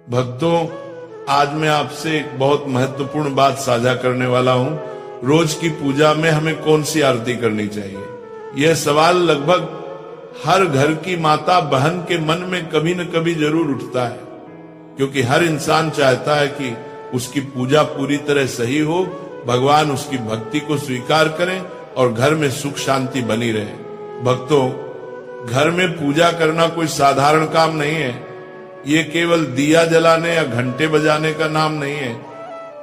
भक्तों, आज मैं आपसे एक बहुत महत्वपूर्ण बात साझा करने वाला हूं। रोज की पूजा में हमें कौन सी आरती करनी चाहिए? यह सवाल लगभग हर घर की माता बहन के मन में कभी न कभी जरूर उठता है, क्योंकि हर इंसान चाहता है कि उसकी पूजा पूरी तरह सही हो, भगवान उसकी भक्ति को स्वीकार करें और घर में सुख शांति बनी रहे। भक्तों, घर में पूजा करना कोई साधारण काम नहीं है। ये केवल दिया जलाने या घंटे बजाने का नाम नहीं है।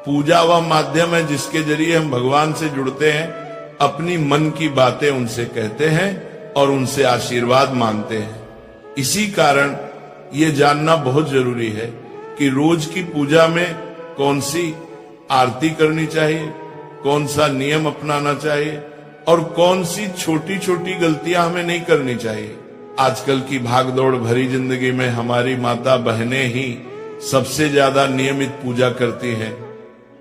पूजा वह माध्यम है जिसके जरिए हम भगवान से जुड़ते हैं, अपनी मन की बातें उनसे कहते हैं और उनसे आशीर्वाद मांगते हैं। इसी कारण ये जानना बहुत जरूरी है कि रोज की पूजा में कौन सी आरती करनी चाहिए, कौन सा नियम अपनाना चाहिए और कौन सी छोटी छोटी गलतियां हमें नहीं करनी चाहिए। आजकल की भागदौड़ भरी जिंदगी में हमारी माता बहनें ही सबसे ज्यादा नियमित पूजा करती हैं।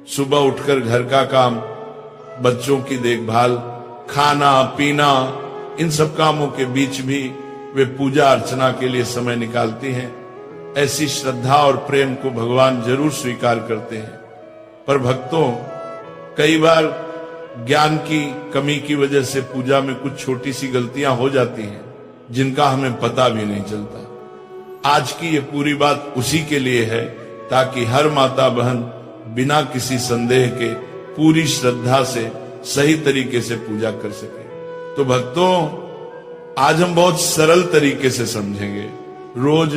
सुबह उठकर घर का काम, बच्चों की देखभाल, खाना पीना, इन सब कामों के बीच भी वे पूजा अर्चना के लिए समय निकालती हैं। ऐसी श्रद्धा और प्रेम को भगवान जरूर स्वीकार करते हैं। पर भक्तों, कई बार ज्ञान की कमी की वजह से पूजा में कुछ छोटी सी गलतियां हो जाती हैं जिनका हमें पता भी नहीं चलता। आज की ये पूरी बात उसी के लिए है ताकि हर माता बहन बिना किसी संदेह के पूरी श्रद्धा से सही तरीके से पूजा कर सके। तो भक्तों, आज हम बहुत सरल तरीके से समझेंगे रोज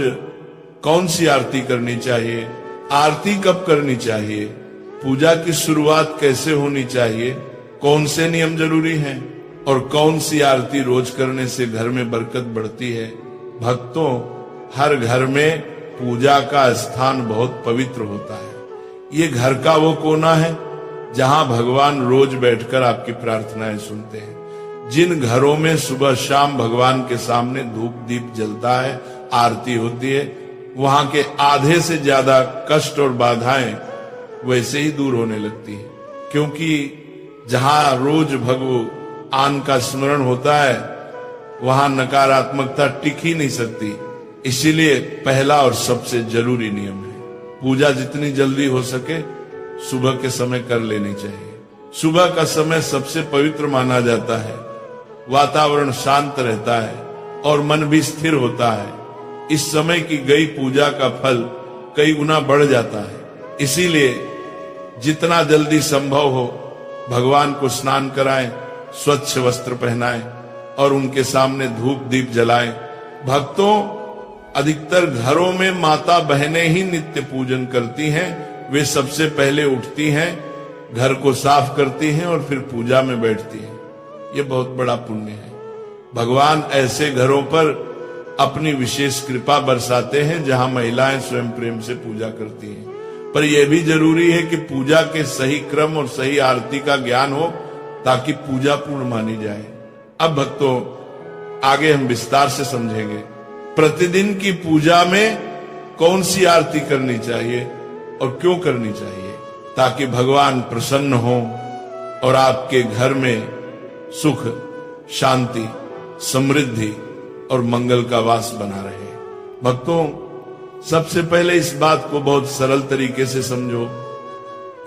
कौन सी आरती करनी चाहिए, आरती कब करनी चाहिए, पूजा की शुरुआत कैसे होनी चाहिए, कौन से नियम जरूरी हैं और कौन सी आरती रोज करने से घर में बरकत बढ़ती है। भक्तों, हर घर में पूजा का स्थान बहुत पवित्र होता है। ये घर का वो कोना है जहां भगवान रोज बैठकर आपकी प्रार्थनाएं सुनते हैं। जिन घरों में सुबह शाम भगवान के सामने धूप दीप जलता है, आरती होती है, वहां के आधे से ज्यादा कष्ट और बाधाएं वैसे ही दूर होने लगती है, क्योंकि जहां रोज भगवान का स्मरण होता है वहां नकारात्मकता टिक ही नहीं सकती। इसीलिए पहला और सबसे जरूरी नियम है, पूजा जितनी जल्दी हो सके सुबह के समय कर लेनी चाहिए। सुबह का समय सबसे पवित्र माना जाता है, वातावरण शांत रहता है और मन भी स्थिर होता है। इस समय की गई पूजा का फल कई गुना बढ़ जाता है। इसीलिए जितना जल्दी संभव हो भगवान को स्नान कराएं, स्वच्छ वस्त्र पहनाएं और उनके सामने धूप दीप जलाएं। भक्तों, अधिकतर घरों में माता बहनें ही नित्य पूजन करती हैं। वे सबसे पहले उठती हैं, घर को साफ करती हैं और फिर पूजा में बैठती हैं। ये बहुत बड़ा पुण्य है। भगवान ऐसे घरों पर अपनी विशेष कृपा बरसाते हैं जहां महिलाएं स्वयं प्रेम से पूजा करती हैं। पर यह भी जरूरी है कि पूजा के सही क्रम और सही आरती का ज्ञान हो ताकि पूजा पूर्ण मानी जाए। अब भक्तों, आगे हम विस्तार से समझेंगे प्रतिदिन की पूजा में कौन सी आरती करनी चाहिए और क्यों करनी चाहिए, ताकि भगवान प्रसन्न हो और आपके घर में सुख शांति समृद्धि और मंगल का वास बना रहे। भक्तों, सबसे पहले इस बात को बहुत सरल तरीके से समझो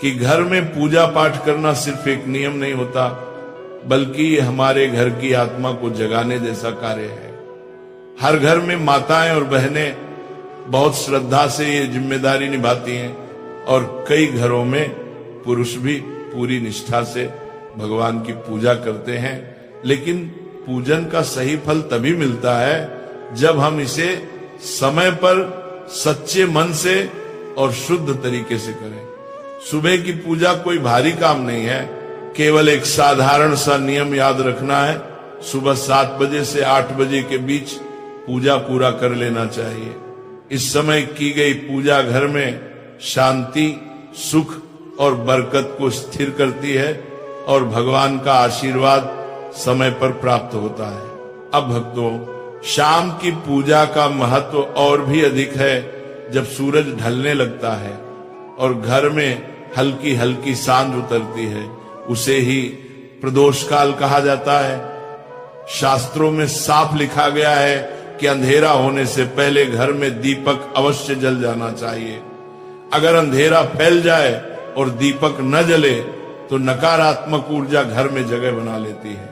कि घर में पूजा पाठ करना सिर्फ एक नियम नहीं होता, बल्कि ये हमारे घर की आत्मा को जगाने जैसा कार्य है। हर घर में माताएं और बहनें बहुत श्रद्धा से ये जिम्मेदारी निभाती हैं और कई घरों में पुरुष भी पूरी निष्ठा से भगवान की पूजा करते हैं। लेकिन पूजन का सही फल तभी मिलता है जब हम इसे समय पर सच्चे मन से और शुद्ध तरीके से करें। सुबह की पूजा कोई भारी काम नहीं है, केवल एक साधारण सा नियम याद रखना है। सुबह 7 बजे से 8 बजे के बीच पूजा पूरा कर लेना चाहिए। इस समय की गई पूजा घर में शांति सुख और बरकत को स्थिर करती है और भगवान का आशीर्वाद समय पर प्राप्त होता है। अब भक्तों, शाम की पूजा का महत्व और भी अधिक है जब सूरज ढलने लगता है और घर में हल्की हल्की सांझ उतरती है। उसे ही प्रदोष काल कहा जाता है। शास्त्रों में साफ लिखा गया है कि अंधेरा होने से पहले घर में दीपक अवश्य जल जाना चाहिए। अगर अंधेरा फैल जाए और दीपक न जले तो नकारात्मक ऊर्जा घर में जगह बना लेती है।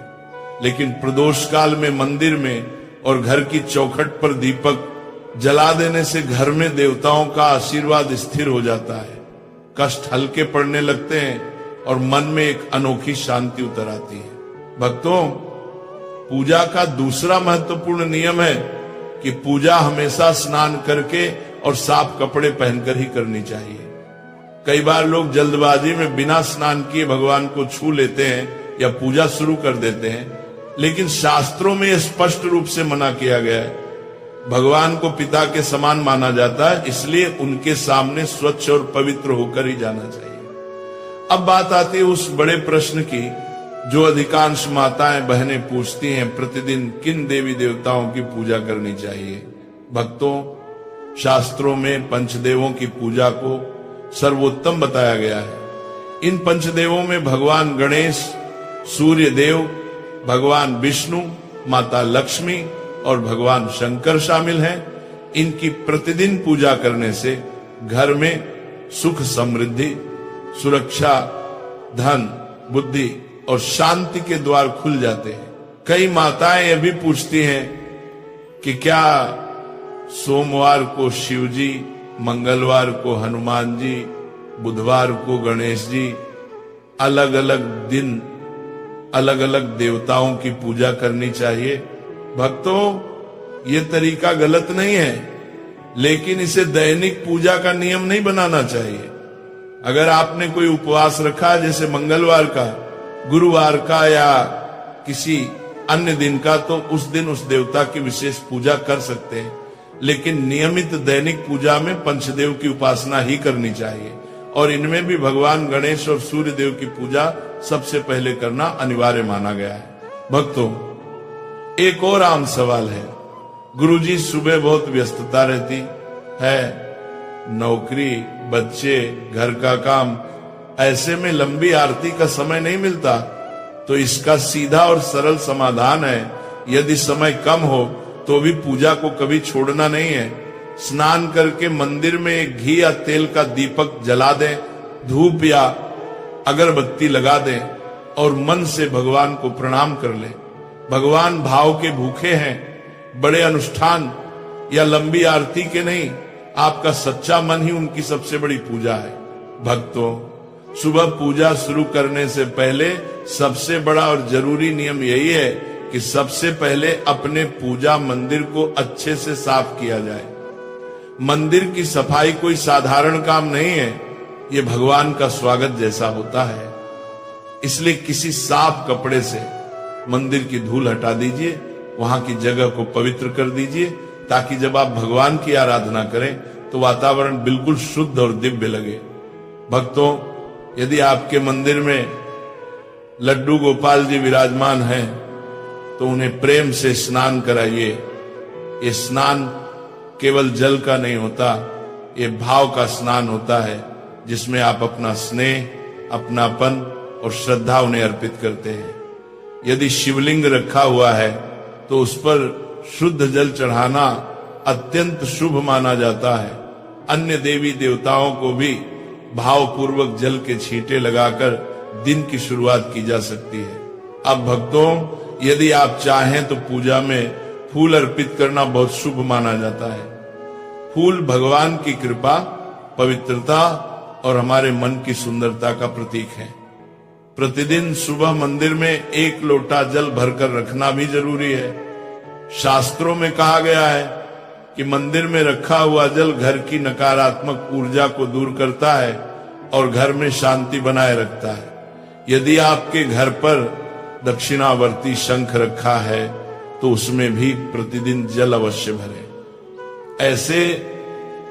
लेकिन प्रदोष काल में मंदिर में और घर की चौखट पर दीपक जला देने से घर में देवताओं का आशीर्वाद स्थिर हो जाता है, कष्ट हल्के पड़ने लगते हैं और मन में एक अनोखी शांति उतर आती है। भक्तों, पूजा का दूसरा महत्वपूर्ण नियम है कि पूजा हमेशा स्नान करके और साफ कपड़े पहनकर ही करनी चाहिए। कई बार लोग जल्दबाजी में बिना स्नान किए भगवान को छू लेते हैं या पूजा शुरू कर देते हैं, लेकिन शास्त्रों में यह स्पष्ट रूप से मना किया गया है। भगवान को पिता के समान माना जाता है, इसलिए उनके सामने स्वच्छ और पवित्र होकर ही जाना चाहिए। अब बात आती है उस बड़े प्रश्न की जो अधिकांश माताएं बहनें पूछती हैं, प्रतिदिन किन देवी देवताओं की पूजा करनी चाहिए। भक्तों, शास्त्रों में पंचदेवों की पूजा को सर्वोत्तम बताया गया है। इन पंचदेवों में भगवान गणेश, सूर्य देव, भगवान विष्णु, माता लक्ष्मी और भगवान शंकर शामिल हैं। इनकी प्रतिदिन पूजा करने से घर में सुख समृद्धि, सुरक्षा, धन, बुद्धि और शांति के द्वार खुल जाते हैं। कई माताएं यह भी पूछती हैं कि क्या सोमवार को शिव जी, मंगलवार को हनुमान जी, बुधवार को गणेश जी, अलग अलग दिन अलग अलग देवताओं की पूजा करनी चाहिए। भक्तों, ये तरीका गलत नहीं है, लेकिन इसे दैनिक पूजा का नियम नहीं बनाना चाहिए। अगर आपने कोई उपवास रखा, जैसे मंगलवार का, गुरुवार का या किसी अन्य दिन का, तो उस दिन उस देवता की विशेष पूजा कर सकते हैं। लेकिन नियमित दैनिक पूजा में पंचदेव की उपासना ही करनी चाहिए और इनमें भी भगवान गणेश और सूर्य देव की पूजा सबसे पहले करना अनिवार्य माना गया है। भक्तों, एक और आम सवाल है। गुरुजी, सुबह बहुत व्यस्तता रहती है, नौकरी, बच्चे, घर का काम, ऐसे में लंबी आरती का समय नहीं मिलता। तो इसका सीधा और सरल समाधान है, यदि समय कम हो तो भी पूजा को कभी छोड़ना नहीं है। स्नान करके मंदिर में एक घी या तेल का दीपक जला दें, धूप या अगरबत्ती लगा दें और मन से भगवान को प्रणाम कर लें। भगवान भाव के भूखे हैं, बड़े अनुष्ठान या लंबी आरती के नहीं। आपका सच्चा मन ही उनकी सबसे बड़ी पूजा है। भक्तों, सुबह पूजा शुरू करने से पहले सबसे बड़ा और जरूरी नियम यही है कि सबसे पहले अपने पूजा मंदिर को अच्छे से साफ किया जाए। मंदिर की सफाई कोई साधारण काम नहीं है, ये भगवान का स्वागत जैसा होता है। इसलिए किसी साफ कपड़े से मंदिर की धूल हटा दीजिए, वहां की जगह को पवित्र कर दीजिए, ताकि जब आप भगवान की आराधना करें तो वातावरण बिल्कुल शुद्ध और दिव्य लगे। भक्तों, यदि आपके मंदिर में लड्डू गोपाल जी विराजमान हैं तो उन्हें प्रेम से स्नान कराइए। ये स्नान केवल जल का नहीं होता, ये भाव का स्नान होता है, जिसमें आप अपना स्नेह, अपनापन और श्रद्धा उन्हें अर्पित करते हैं। यदि शिवलिंग रखा हुआ है तो उस पर शुद्ध जल चढ़ाना अत्यंत शुभ माना जाता है। अन्य देवी देवताओं को भी भावपूर्वक जल के छींटे लगाकर दिन की शुरुआत की जा सकती है। अब भक्तों, यदि आप चाहें तो पूजा में फूल अर्पित करना बहुत शुभ माना जाता है। फूल भगवान की कृपा, पवित्रता और हमारे मन की सुंदरता का प्रतीक है। प्रतिदिन सुबह मंदिर में 1 लोटा जल भरकर रखना भी जरूरी है। शास्त्रों में कहा गया है कि मंदिर में रखा हुआ जल घर की नकारात्मक ऊर्जा को दूर करता है और घर में शांति बनाए रखता है। यदि आपके घर पर दक्षिणावर्ती शंख रखा है तो उसमें भी प्रतिदिन जल अवश्य भरें। ऐसे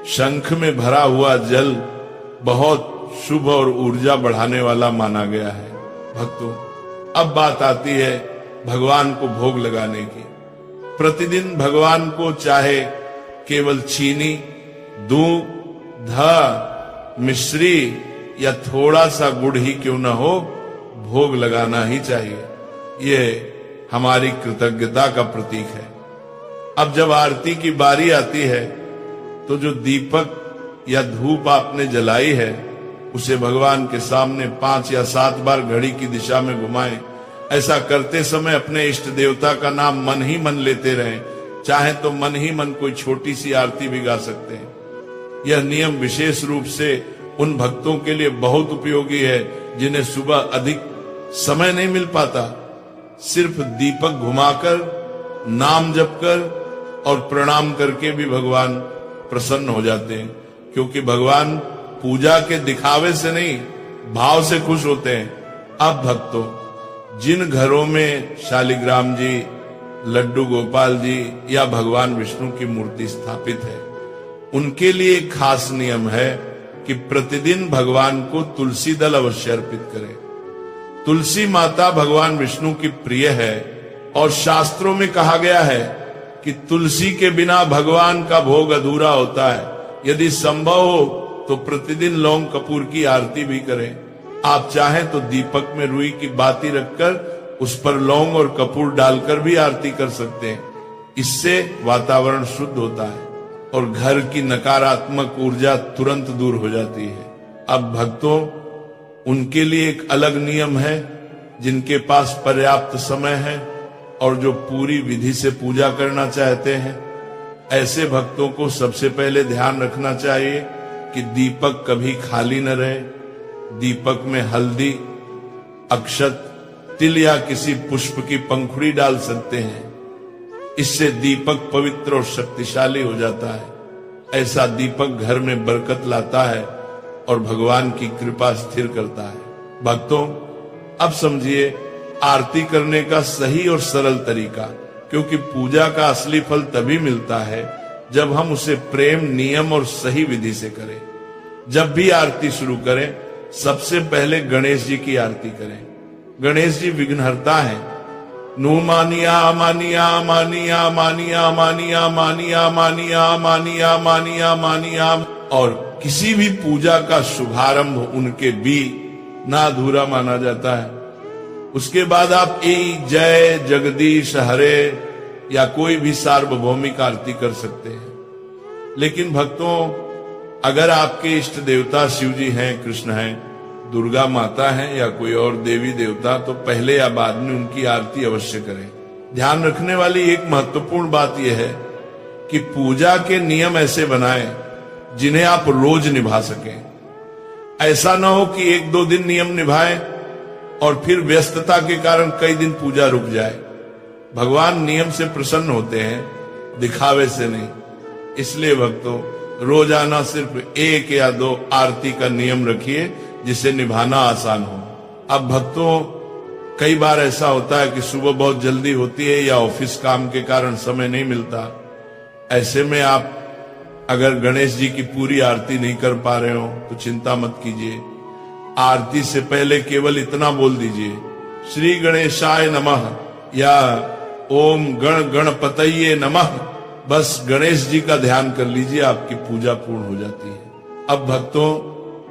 शंख में भरा हुआ जल बहुत शुभ और ऊर्जा बढ़ाने वाला माना गया है। भक्तों, अब बात आती है भगवान को भोग लगाने की। प्रतिदिन भगवान को चाहे केवल चीनी, दूध, मिश्री या थोड़ा सा गुड़ ही क्यों न हो, भोग लगाना ही चाहिए। ये हमारी कृतज्ञता का प्रतीक है। अब जब आरती की बारी आती है तो जो दीपक या धूप आपने जलाई है उसे भगवान के सामने 5 या 7 बार घड़ी की दिशा में घुमाएं। ऐसा करते समय अपने इष्ट देवता का नाम मन ही मन लेते रहें। चाहे तो मन ही मन कोई छोटी सी आरती भी गा सकते हैं। यह नियम विशेष रूप से उन भक्तों के लिए बहुत उपयोगी है जिन्हें सुबह अधिक समय नहीं मिल पाता। सिर्फ दीपक घुमाकर, नाम जप कर और प्रणाम करके भी भगवान प्रसन्न हो जाते हैं, क्योंकि भगवान पूजा के दिखावे से नहीं, भाव से खुश होते हैं। अब भक्तों, जिन घरों में शालिग्राम जी, लड्डू गोपाल जी या भगवान विष्णु की मूर्ति स्थापित है, उनके लिए एक खास नियम है कि प्रतिदिन भगवान को तुलसी दल अवश्य अर्पित करें। तुलसी माता भगवान विष्णु की प्रिय है और शास्त्रों में कहा गया है कि तुलसी के बिना भगवान का भोग अधूरा होता है। यदि संभव हो तो प्रतिदिन लौंग कपूर की आरती भी करें। आप चाहें तो दीपक में रुई की बाती रखकर उस पर लौंग और कपूर डालकर भी आरती कर सकते हैं। इससे वातावरण शुद्ध होता है और घर की नकारात्मक ऊर्जा तुरंत दूर हो जाती है। अब भक्तों, उनके लिए एक अलग नियम है। जिनके पास पर्याप्त समय है और जो पूरी विधि से पूजा करना चाहते हैं, ऐसे भक्तों को सबसे पहले ध्यान रखना चाहिए कि दीपक कभी खाली न रहे। दीपक में हल्दी, अक्षत, तिल या किसी पुष्प की पंखुड़ी डाल सकते हैं। इससे दीपक पवित्र और शक्तिशाली हो जाता है। ऐसा दीपक घर में बरकत लाता है और भगवान की कृपा स्थिर करता है। भक्तों, अब समझिए आरती करने का सही और सरल तरीका, क्योंकि पूजा का असली फल तभी मिलता है जब हम उसे प्रेम, नियम और सही विधि से करें। जब भी आरती शुरू करें, सबसे पहले गणेश जी की आरती करें। गणेश जी विघ्नहर्ता है। नु मानिया मानिया मानिया मानिया मानिया मानिया मानिया मानिया मानिया मानिया। और किसी भी पूजा का शुभारंभ उनके भी ना अधूरा माना जाता है। उसके बाद आप ए जय जगदीश हरे या कोई भी सार्वभौमिक आरती कर सकते हैं। लेकिन भक्तों, अगर आपके इष्ट देवता शिव जी हैं, कृष्ण हैं, दुर्गा माता हैं या कोई और देवी देवता, तो पहले या बाद में उनकी आरती अवश्य करें। ध्यान रखने वाली एक महत्वपूर्ण बात यह है कि पूजा के नियम ऐसे बनाएं जिन्हें आप रोज निभा सकें। ऐसा ना हो कि 1-2 दिन नियम निभाएं और फिर व्यस्तता के कारण कई दिन पूजा रुक जाए। भगवान नियम से प्रसन्न होते हैं, दिखावे से नहीं। इसलिए भक्तों, रोजाना सिर्फ 1 या 2 आरती का नियम रखिए जिसे निभाना आसान हो। अब भक्तों, कई बार ऐसा होता है कि सुबह बहुत जल्दी होती है या ऑफिस काम के कारण समय नहीं मिलता। ऐसे में आप अगर गणेश जी की पूरी आरती नहीं कर पा रहे हो तो चिंता मत कीजिए। आरती से पहले केवल इतना बोल दीजिए, श्री गणेशाय नमः या ओम गण गणपतये नमः। बस गणेश जी का ध्यान कर लीजिए, आपकी पूजा पूर्ण हो जाती है। अब भक्तों,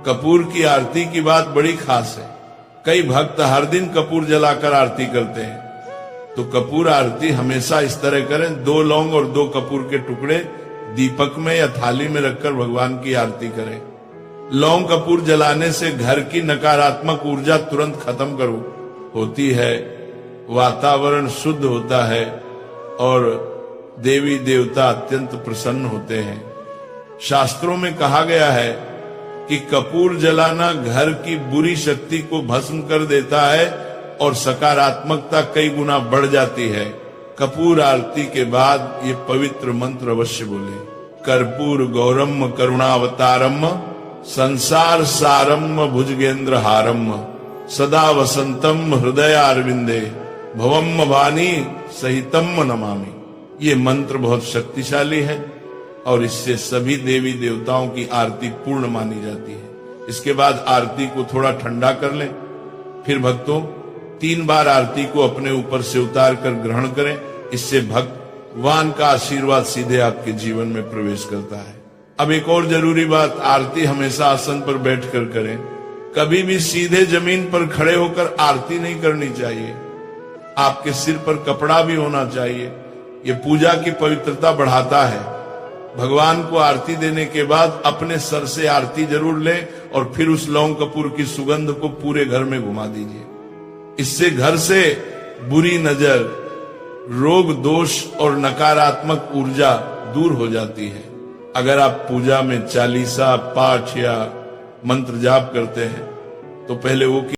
कपूर की आरती की बात बड़ी खास है। कई भक्त हर दिन कपूर जलाकर आरती करते हैं, तो कपूर आरती हमेशा इस तरह करें, 2 लौंग और 2 कपूर के टुकड़े दीपक में या थाली में रखकर भगवान की आरती करें। लौंग कपूर जलाने से घर की नकारात्मक ऊर्जा तुरंत खत्म होती है, वातावरण शुद्ध होता है और देवी देवता अत्यंत प्रसन्न होते हैं। शास्त्रों में कहा गया है कि कपूर जलाना घर की बुरी शक्ति को भस्म कर देता है और सकारात्मकता कई गुना बढ़ जाती है। कपूर आरती के बाद ये पवित्र मंत्र अवश्य बोले, कर्पूर गौरम करुणावतारम संसार सारम भुजगेंद्र हारम सदा वसंतम हृदयारविंदे भवम वाणी सहितम नमामि। ये मंत्र बहुत शक्तिशाली है और इससे सभी देवी देवताओं की आरती पूर्ण मानी जाती है। इसके बाद आरती को थोड़ा ठंडा कर लें। फिर भक्तों, 3 बार आरती को अपने ऊपर से उतार कर ग्रहण करें। इससे भगवान का आशीर्वाद सीधे आपके जीवन में प्रवेश करता है। अब एक और जरूरी बात, आरती हमेशा आसन पर बैठकर करें। कभी भी सीधे जमीन पर खड़े होकर आरती नहीं करनी चाहिए। आपके सिर पर कपड़ा भी होना चाहिए ये पूजा की पवित्रता बढ़ाता है। भगवान को आरती देने के बाद अपने सर से आरती जरूर लें और फिर उस लौंग कपूर की सुगंध को पूरे घर में घुमा दीजिए। इससे घर से बुरी नजर, रोग दोष और नकारात्मक ऊर्जा दूर हो जाती है। अगर आप पूजा में चालीसा पाठ या मंत्र जाप करते हैं तो पहले वो